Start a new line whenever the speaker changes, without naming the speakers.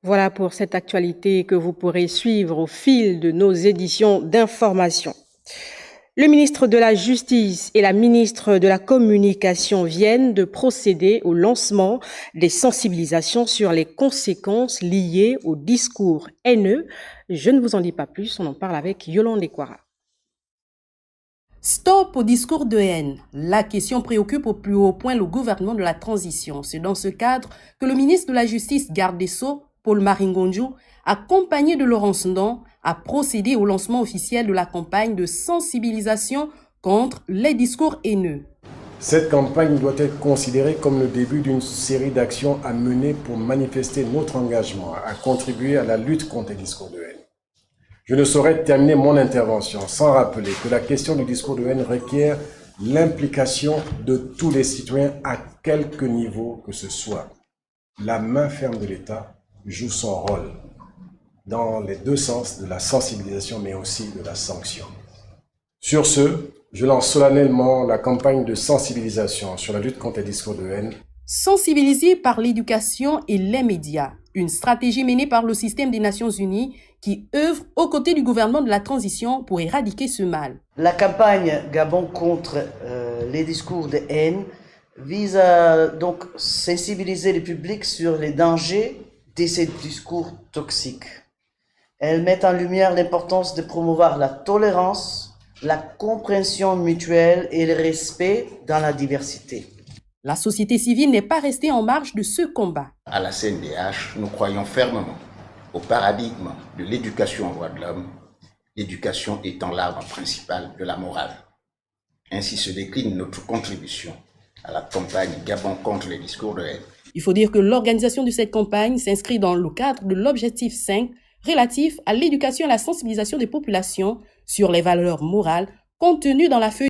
Voilà pour cette actualité que vous pourrez suivre au fil de nos éditions d'information. Le ministre de la Justice et la ministre de la Communication viennent de procéder au lancement des sensibilisations sur les conséquences liées au discours haineux. Je ne vous en dis pas plus, on en parle avec Yolande Ekwara.
Stop au discours de haine. La question préoccupe au plus haut point le gouvernement de la transition. C'est dans ce cadre que le ministre de la Justice, garde des Sceaux, Paul Maringonjo, accompagné de Laurence Ndong, a procédé au lancement officiel de la campagne de sensibilisation contre les discours haineux.
Cette campagne doit être considérée comme le début d'une série d'actions à mener pour manifester notre engagement à contribuer à la lutte contre les discours de haine. Je ne saurais terminer mon intervention sans rappeler que la question du discours de haine requiert l'implication de tous les citoyens à quelque niveau que ce soit. La main ferme de l'État joue son rôle dans les deux sens de la sensibilisation mais aussi de la sanction. Sur ce, je lance solennellement la campagne de sensibilisation sur la lutte contre les discours de haine.
Sensibiliser par l'éducation et les médias, une stratégie menée par le système des Nations Unies qui œuvre aux côtés du gouvernement de la transition pour éradiquer ce mal.
La campagne Gabon contre les discours de haine vise à donc sensibiliser le public sur les dangers de ces discours toxiques. Elle met en lumière l'importance de promouvoir la tolérance, la compréhension mutuelle et le respect dans la diversité.
La société civile n'est pas restée en marge de ce combat.
À la CNDH, nous croyons fermement au paradigme de l'éducation aux droits de l'homme, l'éducation étant l'arbre principal de la morale. Ainsi se décline notre contribution à la campagne Gabon contre les discours de haine.
Il faut dire que l'organisation de cette campagne s'inscrit dans le cadre de l'objectif 5 relatif à l'éducation et à la sensibilisation des populations sur les valeurs morales contenues dans la feuille